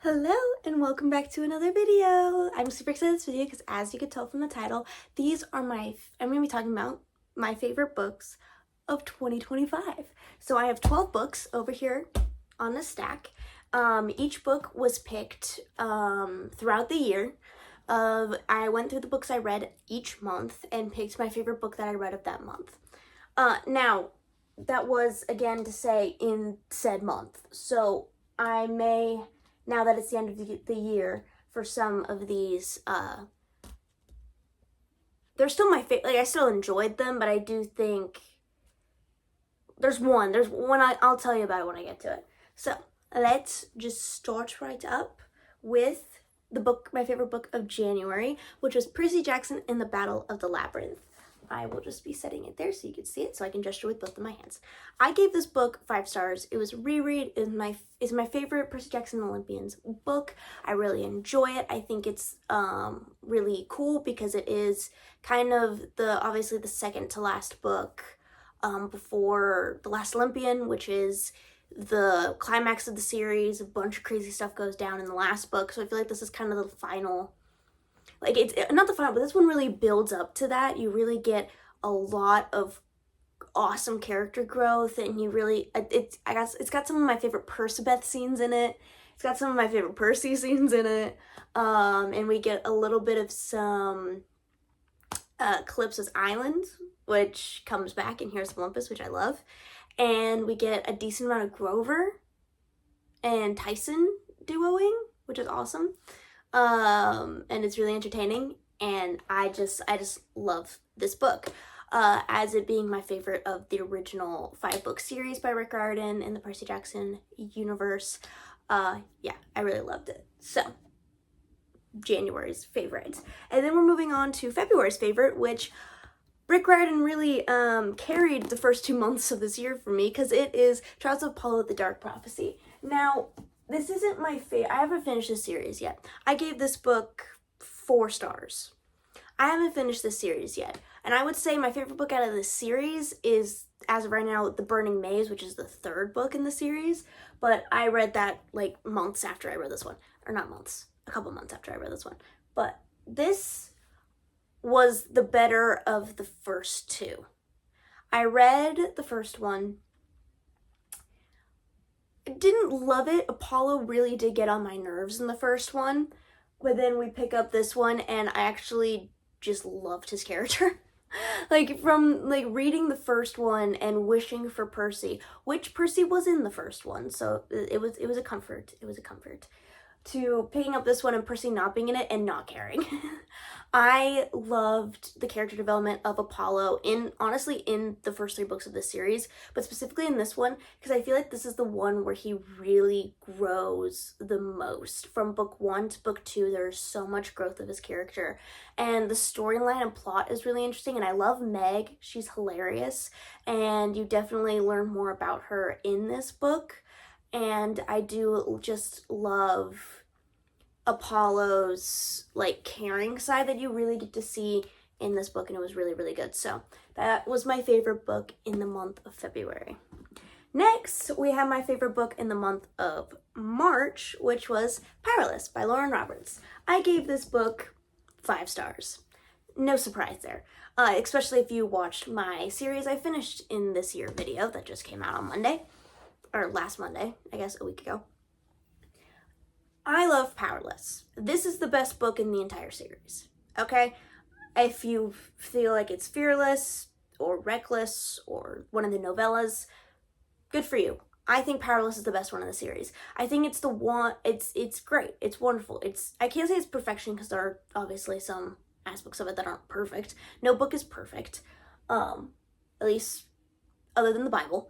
Hello and welcome back to another video. I'm super excited for this video because as you could tell from the title, I'm going to be talking about my favorite books of 2025. So I have 12 books over here on the stack. Each book was picked throughout the year. I went through the books I read each month and picked my favorite book that I read of that month. Now, that was again to say in said month. So I may, now that it's the end of the year, for some of these, they're still my favorite. Like, I still enjoyed them, but I do think there's one I'll tell you about it when I get to it. So let's just start right up with the book, my favorite book of January, which was Percy Jackson and the Battle of the Labyrinth. I will just be setting it there so you can see it, so I can gesture with both of my hands. I gave this book 5 stars. It was a reread. It's my favorite Percy Jackson and Olympians book. I really enjoy it. I think it's really cool because it is kind of obviously the second to last book before The Last Olympian, which is the climax of the series. A bunch of crazy stuff goes down in the last book, so I feel like this is kind of the final. Like, it's not the final, but this one really builds up to that. You really get a lot of awesome character growth, and you really, it's got some of my favorite Percabeth scenes in it. It's got some of my favorite Percy scenes in it. And we get a little bit of some Calypso's Island, which comes back in Here's Olympus, which I love. And we get a decent amount of Grover and Tyson duoing, which is awesome. And it's really entertaining, and I just love this book, as it being my favorite of the original 5-book series by Rick Riordan in the Percy Jackson universe. Yeah, I really loved it. So, January's favorite. And then we're moving on to February's favorite, which Rick Riordan really carried the first 2 months of this year for me, because it is Trials of Apollo the Dark Prophecy. Now, this isn't my favorite. I haven't finished this series yet. I gave this book 4 stars. I haven't finished this series yet. And I would say my favorite book out of this series is, as of right now, The Burning Maze, which is the 3rd book in the series. But I read that like months after I read this one. Or not months, a couple months after I read this one. But this was the better of the first 2. I read the first one. I didn't love it. Apollo really did get on my nerves in the first one, but then we pick up this one and I actually just loved his character. Like, from like reading the first one and wishing for Percy, which Percy was in the first one, so it was a comfort. It was a comfort. To picking up this one and Percy not being in it and not caring. I loved the character development of Apollo honestly in the first 3 books of this series, but specifically in this one, because I feel like this is the one where he really grows the most. From book 1 to book 2, there's so much growth of his character, and the storyline and plot is really interesting, and I love Meg. She's hilarious, and you definitely learn more about her in this book. And I do just love Apollo's like caring side that you really get to see in this book, and it was really, really good. So that was my favorite book in the month of February. Next, we have my favorite book in the month of March, which was Powerless by Lauren Roberts. I gave this book 5 stars. No surprise there. Especially if you watched my series I finished in this year video that just came out on Monday. Or last Monday, I guess, a week ago. I love Powerless. This is the best book in the entire series, okay? If you feel like it's Fearless or Reckless or one of the novellas, good for you. I think Powerless is the best one in the series. I think it's the one, it's great. It's wonderful. I can't say it's perfection because there are obviously some aspects of it that aren't perfect. No book is perfect, at least other than the Bible.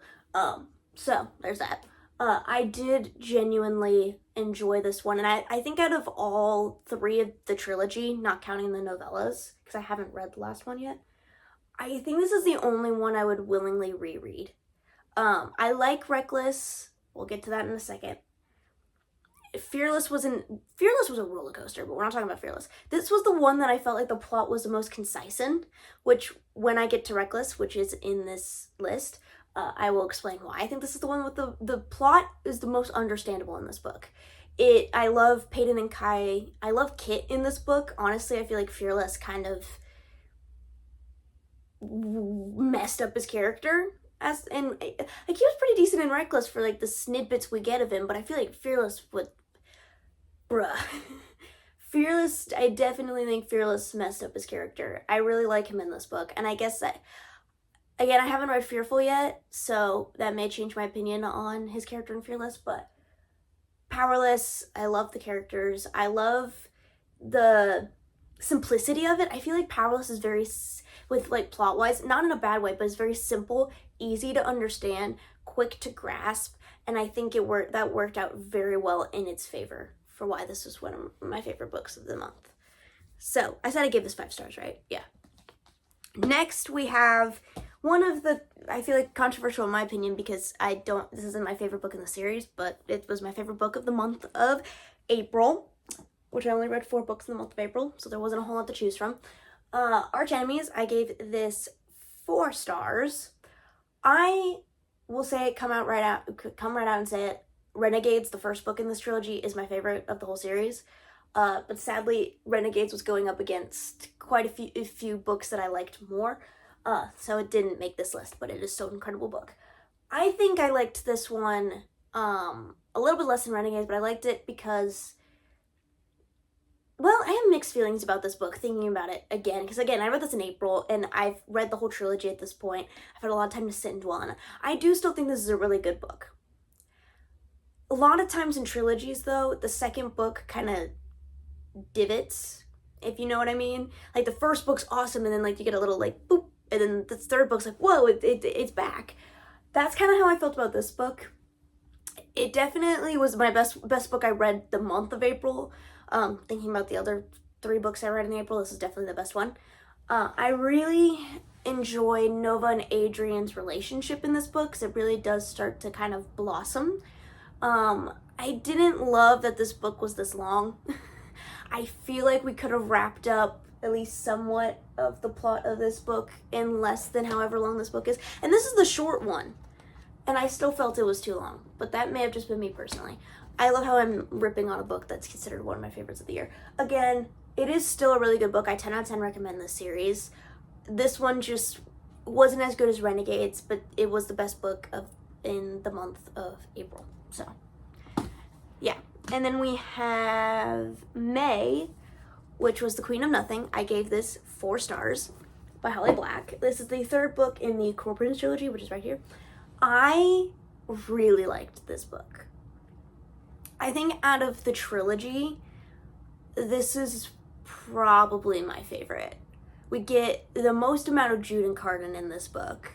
So there's that. I did genuinely enjoy this one, and I think out of all 3 of the trilogy, not counting the novellas, because I haven't read the last one yet, I think this is the only one I would willingly reread. I like Reckless. We'll get to that in a second. Fearless was a roller coaster, but we're not talking about Fearless. This was the one that I felt like the plot was the most concise in, which when I get to Reckless, which is in this list, I will explain why. I think this is the one with the plot is the most understandable in this book. I love Peyton and Kai. I love Kit in this book. Honestly, I feel like Fearless kind of messed up his character like he was pretty decent in Reckless for like the snippets we get of him, but I feel like Fearless would bruh. Fearless, I definitely think Fearless messed up his character. I really like him in this book, and I guess that, again, I haven't read Fearful yet, so that may change my opinion on his character in Fearless, but Powerless, I love the characters. I love the simplicity of it. I feel like Powerless is very, with like plot-wise, not in a bad way, but it's very simple, easy to understand, quick to grasp, and I think that worked out very well in its favor for why this was one of my favorite books of the month. So, I said I gave this 5 stars, right? Yeah. Next, we have one of the, I feel like controversial in my opinion because this isn't my favorite book in the series, but it was my favorite book of the month of April, which I only read 4 books in the month of April, so there wasn't a whole lot to choose from. Arch Enemies, I gave this 4 stars. I will say it, come right out and say it. Renegades, the first book in this trilogy, is my favorite of the whole series. But sadly, Renegades was going up against quite a few books that I liked more. So it didn't make this list, but it is still an incredible book. I think I liked this one a little bit less than Renegades, but I liked it because, well, I have mixed feelings about this book, thinking about it again, because again, I read this in April, and I've read the whole trilogy at this point. I've had a lot of time to sit and dwell on it. I do still think this is a really good book. A lot of times in trilogies, though, the second book kind of divots, if you know what I mean. Like, the first book's awesome, and then, like, you get a little, like, boop, and then the third book's like, whoa, it's back. That's kind of how I felt about this book. It definitely was my best book I read the month of April. Thinking about the other 3 books I read in April, this is definitely the best one. I really enjoy Nova and Adrian's relationship in this book, because it really does start to kind of blossom. I didn't love that this book was this long. I feel like we could have wrapped up at least somewhat of the plot of this book in less than however long this book is. And this is the short one. And I still felt it was too long. But that may have just been me personally. I love how I'm ripping on a book that's considered one of my favorites of the year. Again, it is still a really good book. I 10 out of 10 recommend this series. This one just wasn't as good as Renegades, but it was the best book in the month of April. So, yeah. And then we have May, which was The Queen of Nothing. I gave this 4 stars by Holly Black. This is the 3rd book in the Cruel Prince trilogy, which is right here. I really liked this book. I think out of the trilogy, this is probably my favorite. We get the most amount of Jude and Cardan in this book.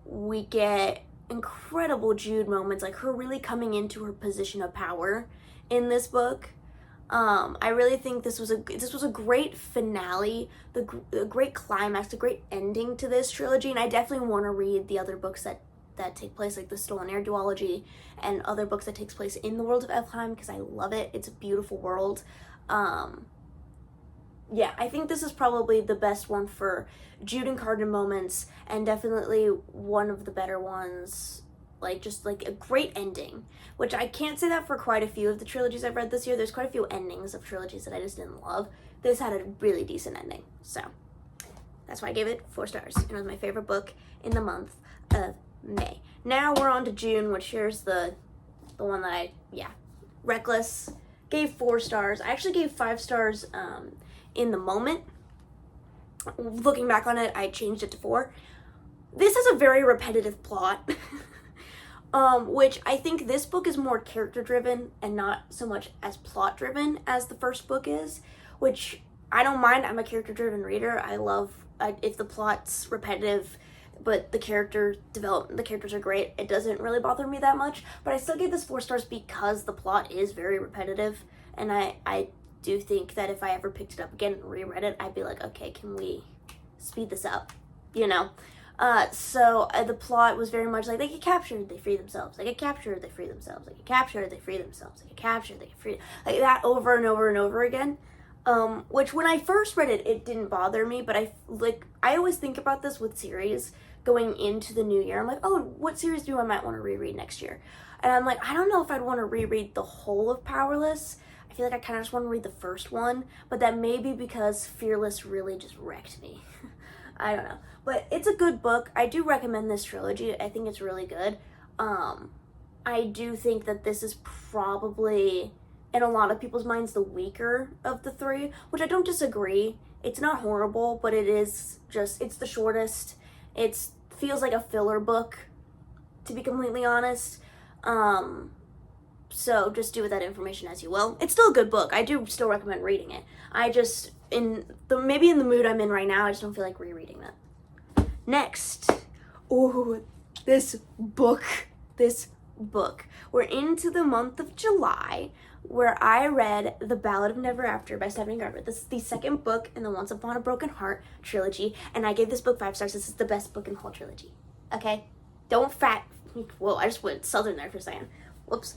We get incredible Jude moments, like her really coming into her position of power in this book. I really think this was a great finale, the great climax, the great ending to this trilogy, and I definitely want to read the other books that take place, like the Stolen Air duology and other books that takes place in the world of Elfheim, because I love it. It's a beautiful world. Yeah, I think this is probably the best one for Jude and Cardan moments, and definitely one of the better ones, like just like a great ending, which I can't say that for quite a few of the trilogies I've read this year. There's quite a few endings of trilogies that I just didn't love. This had a really decent ending, so that's why I gave it 4 stars. It was my favorite book in the month of May. Now we're on to June, which here's the one that Reckless, gave 4 stars. I actually gave 5 stars in the moment. Looking back on it, I changed it to 4. This has a very repetitive plot, which I think this book is more character driven and not so much as plot driven as the first book is, which I don't mind. I'm a character driven reader. I love if the plot's repetitive, but the characters are great. It doesn't really bother me that much, but I still gave this 4 stars because the plot is very repetitive, and I do think that if I ever picked it up again and reread it, I'd be like, okay, can we speed this up, you know? So the plot was very much like, they get captured, they free themselves, they get captured, they free themselves, they get captured, they free themselves, they get captured, they get free, like that over and over and over again. Which when I first read it, it didn't bother me, but I always think about this with series going into the new year. I'm like, oh, what series do I might want to reread next year? And I'm like, I don't know if I'd want to reread the whole of Powerless. I feel like I kind of just want to read the first one, but that may be because Fearless really just wrecked me. I don't know. But it's a good book. I do recommend this trilogy. I think it's really good. I do think that this is probably, in a lot of people's minds, the weaker of the three, which I don't disagree. It's not horrible, but it is just, it's the shortest. It feels like a filler book, to be completely honest. So just do with that information as you will. It's still a good book. I do still recommend reading it. I just, maybe in the mood I'm in right now, I just don't feel like rereading that. Next. Ooh, this book. We're into the month of July, where I read The Ballad of Never After by Stephanie Garber. This is the second book in the Once Upon a Broken Heart trilogy, and I gave this book 5 stars. This is the best book in the whole trilogy. Okay? Don't whoa, I just went southern there for a second. Whoops.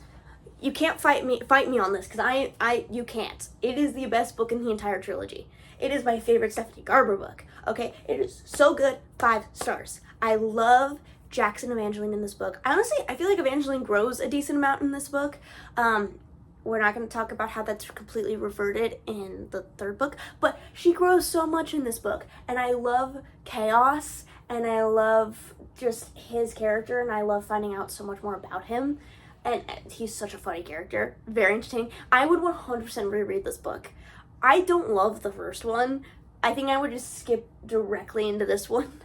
You can't fight me on this, because you can't. It is the best book in the entire trilogy. It is my favorite Stephanie Garber book. Okay? It is so good. 5 stars. I love Jackson Evangeline in this book. I feel like Evangeline grows a decent amount in this book. We're not going to talk about how that's completely reverted in the third book, but she grows so much in this book. And I love chaos, and I love just his character, and I love finding out so much more about him. And he's such a funny character. Very entertaining. I would 100% reread this book. I don't love the first one. I think I would just skip directly into this one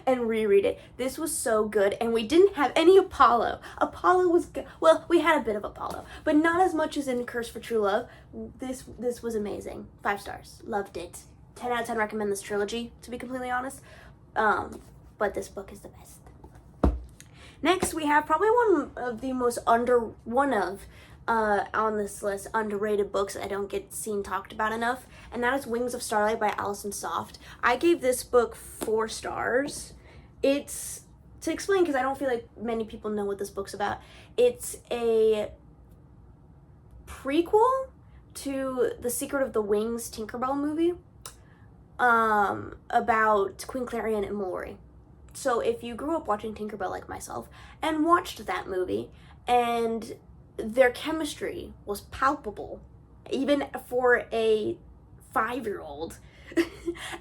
and reread it. This was so good, and we didn't have any Apollo. Apollo was good. Well, we had a bit of Apollo, but not as much as in Curse for True Love. This was amazing. 5 stars. Loved it. 10 out of 10 recommend this trilogy, to be completely honest. But this book is the best. Next, we have probably one of the most on this list, underrated books that I don't get seen talked about enough, and that is Wings of Starlight by Alison Soft. I gave this book 4 stars. It's, to explain, because I don't feel like many people know what this book's about, it's a prequel to the Secret of the Wings Tinkerbell movie, about Queen Clarion and Mallory. So if you grew up watching Tinkerbell like myself and watched that movie, and their chemistry was palpable, even for a 5-year-old,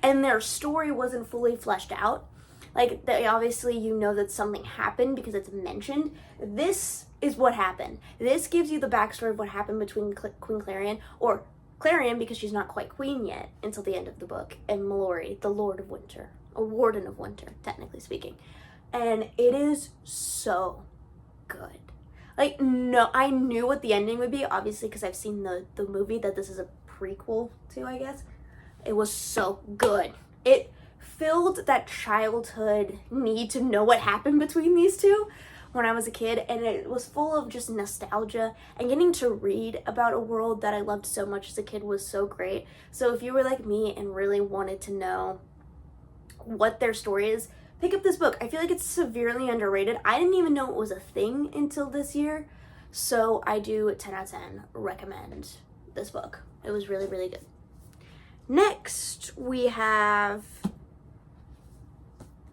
and their story wasn't fully fleshed out, like, obviously you know that something happened because it's mentioned. This is what happened. This gives you the backstory of what happened between Queen Clarion, or Clarion because she's not quite queen yet until the end of the book, and Mallory, the Lord of Winter. A Warden of Winter, technically speaking. And it is so good. Like, no, I knew what the ending would be, obviously, because I've seen the movie that this is a prequel to, I guess. It was so good. It filled that childhood need to know what happened between these two when I was a kid, and it was full of just nostalgia, and getting to read about a world that I loved so much as a kid was so great. So if you were like me and really wanted to know what their story is, pick up this book. I feel like it's severely underrated. I didn't even know it was a thing until this year, so I do 10 out of 10 recommend this book. It was really, really good. Next, we have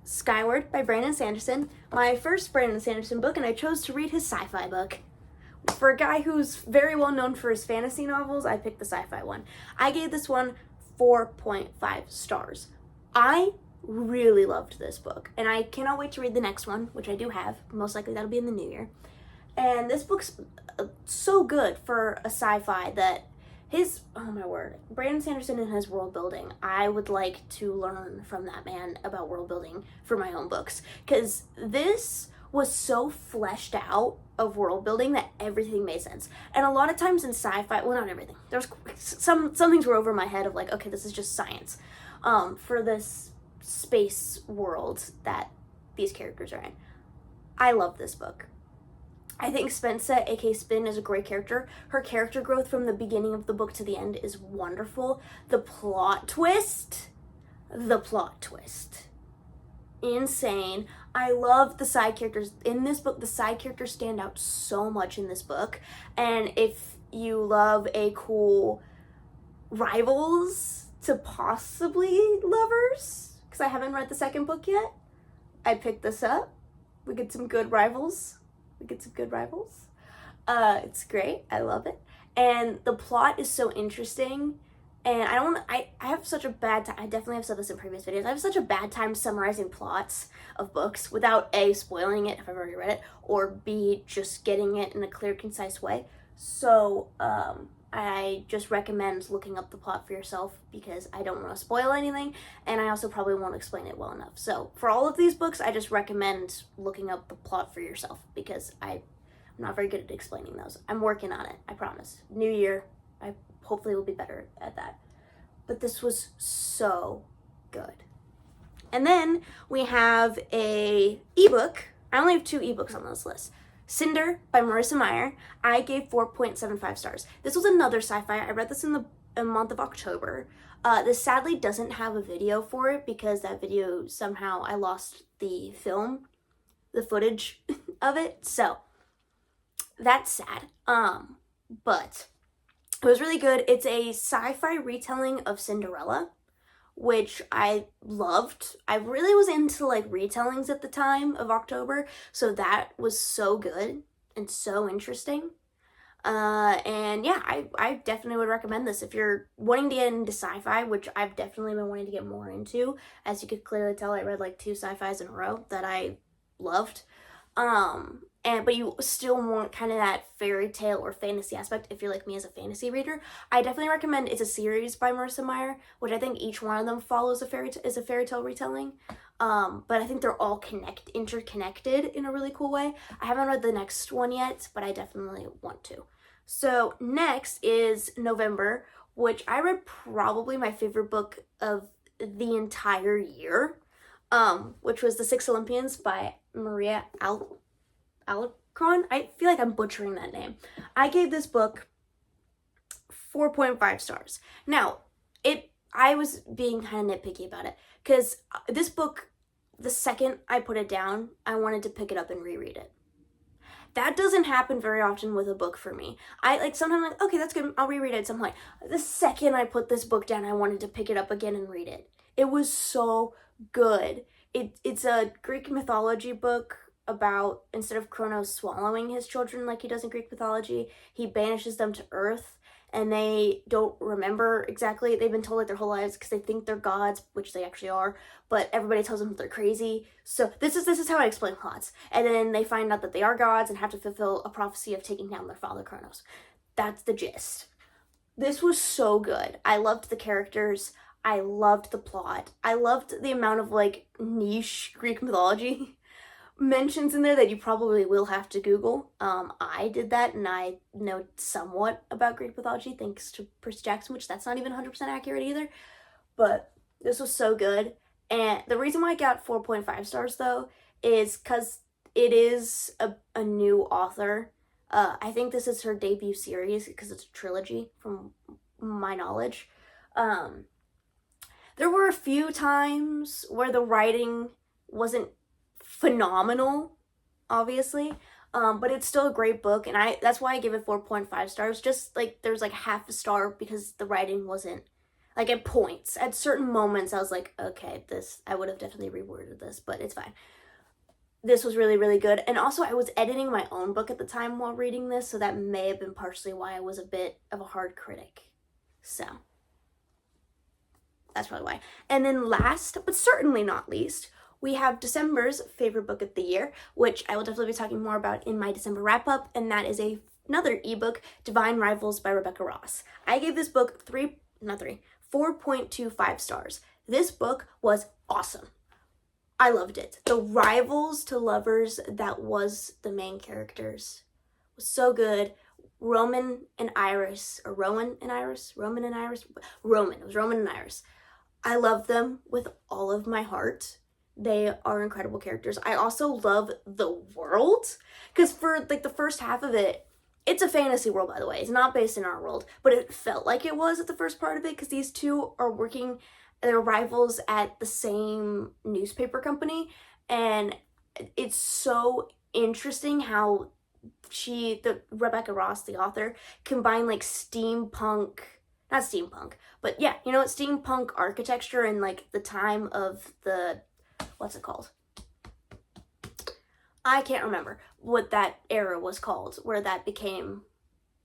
Skyward by Brandon Sanderson, my first Brandon Sanderson book, and I chose to read his sci-fi book. For a guy who's very well known for his fantasy novels, I picked the sci-fi one. I gave this one 4.5 stars. I really loved this book, and I cannot wait to read the next one, which I do have. Most likely that'll be in the new year. And this book's so good for a sci-fi that oh my word, Brandon Sanderson and his world building. I would like to learn from that man about world building for my own books, because this was so fleshed out of world building that everything made sense. And a lot of times in sci-fi, well, not everything, there's some things were over my head of like, okay, this is just science. For this space world that these characters are in. I love this book. I think Spensa, aka Spin, is a great character. Her character growth from the beginning of the book to the end is wonderful. The plot twist. Insane. I love the side characters. In this book, the side characters stand out so much in this book. And if you love a cool rivals to possibly lovers, because I haven't read the second book yet, I picked this up. We get some good rivals. We get some good rivals. It's great. I love it. And the plot is so interesting. And I don't want to, I have such a bad time. I definitely have said this in previous videos. I have such a bad time summarizing plots of books without A, spoiling it if I've already read it, or B, just getting it in a clear, concise way. So, I just recommend looking up the plot for yourself because I don't want to spoil anything, and I also probably won't explain it well enough. So, for all of these books, I just recommend looking up the plot for yourself because I'm not very good at explaining those. I'm working on it, I promise. New year, I hopefully will be better at that. But this was so good. And then we have a ebook. I only have 2 ebooks on this list. Cinder by Marissa Meyer. I gave 4.75 stars. This was another sci-fi. I read this in the month of October. This sadly doesn't have a video for it because that video somehow I lost the footage of it. So that's sad. But it was really good. It's a sci-fi retelling of Cinderella, which I loved. I really was into like retellings at the time of October, so that was so good and so interesting. And yeah, I definitely would recommend this if you're wanting to get into sci-fi, which I've definitely been wanting to get more into. As you could clearly tell, I read like 2 sci-fis in a row that I loved. But you still want kind of that fairy tale or fantasy aspect if you're like me as a fantasy reader. I definitely recommend. It's a series by Marissa Meyer, which I think each one of them follows a fairy tale retelling. But I think they're all interconnected in a really cool way. I haven't read the next one yet, but I definitely want to. So next is November, which I read probably my favorite book of the entire year, which was The Six Olympians by Maria Alarcon. I feel like I'm butchering that name. I gave this book 4.5 stars. Now, I was being kind of nitpicky about it because this book, the second I put it down, I wanted to pick it up and reread it. That doesn't happen very often with a book for me. I like sometimes like, okay, that's good. I'll reread it at some point. The second I put this book down, I wanted to pick it up again and read it. It was so good. It's a Greek mythology book about, instead of Kronos swallowing his children like he does in Greek mythology, he banishes them to Earth, and they don't remember exactly. They've been told like their whole lives because they think they're gods, which they actually are, but everybody tells them they're crazy. So this is how I explain plots. And then they find out that they are gods and have to fulfill a prophecy of taking down their father Kronos. That's the gist. This was so good. I loved the characters. I loved the plot. I loved the amount of like niche Greek mythology mentions in there that you probably will have to Google. I did that, and I know somewhat about Greek mythology thanks to Percy Jackson, which that's not even 100% accurate either. But this was so good. And the reason why I got 4.5 stars though is because it is a new author. I think this is her debut series because it's a trilogy from my knowledge. There were a few times where the writing wasn't phenomenal, obviously, but it's still a great book, and that's why I give it 4.5 stars. Just like there's like half a star because the writing wasn't like at points. At certain moments I was like, okay, this I would have definitely reworded this, but it's fine. This was really, really good. And also I was editing my own book at the time while reading this, so that may have been partially why I was a bit of a hard critic. So that's probably why. And then last, but certainly not least, we have December's favorite book of the year, which I will definitely be talking more about in my December wrap-up, and that is another ebook, Divine Rivals by Rebecca Ross. I gave this book 4.25 stars. This book was awesome. I loved it. The rivals to lovers that was the main characters was so good. Roman and Iris. It was Roman and Iris. I love them with all of my heart. They are incredible characters. I also love the world, because for like the first half of it, it's a fantasy world, by the way. It's not based in our world, but it felt like it was at the first part of it because these two are working, they're rivals at the same newspaper company, and it's so interesting how Rebecca Ross, the author, combined like not steampunk, but yeah, you know what, steampunk architecture and like the time of what's it called? I can't remember, what that era was called, where that became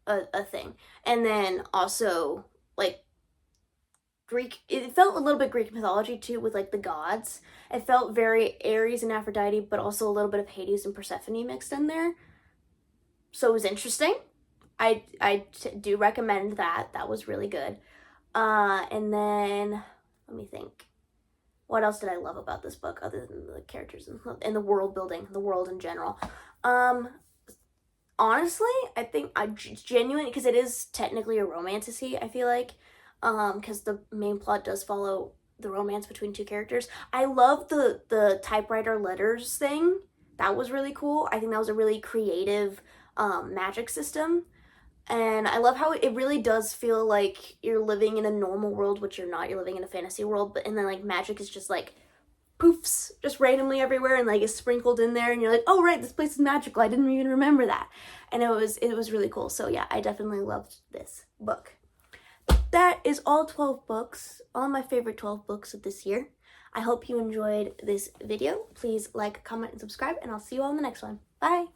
a thing. And then also, like, Greek, it felt a little bit Greek mythology too, with like the gods. It felt very Ares and Aphrodite, but also a little bit of Hades and Persephone mixed in there. So it was interesting. Do recommend that. That was really good. And then let me think. What else did I love about this book other than the characters and the world building, the world in general? Honestly, I think I genuinely, because it is technically a romantasy, I feel like, because the main plot does follow the romance between two characters. I love the typewriter letters thing. That was really cool. I think that was a really creative magic system. And I love how it really does feel like you're living in a normal world, which you're not. You're living in a fantasy world, but and then like magic is just like poofs just randomly everywhere and like is sprinkled in there, and you're like, oh right, this place is magical. I didn't even remember that. And it was really cool. So yeah, I definitely loved this book. That is all 12 books, all my favorite 12 books of this year. I hope you enjoyed this video. Please like, comment, and subscribe, and I'll see you all in the next one. Bye!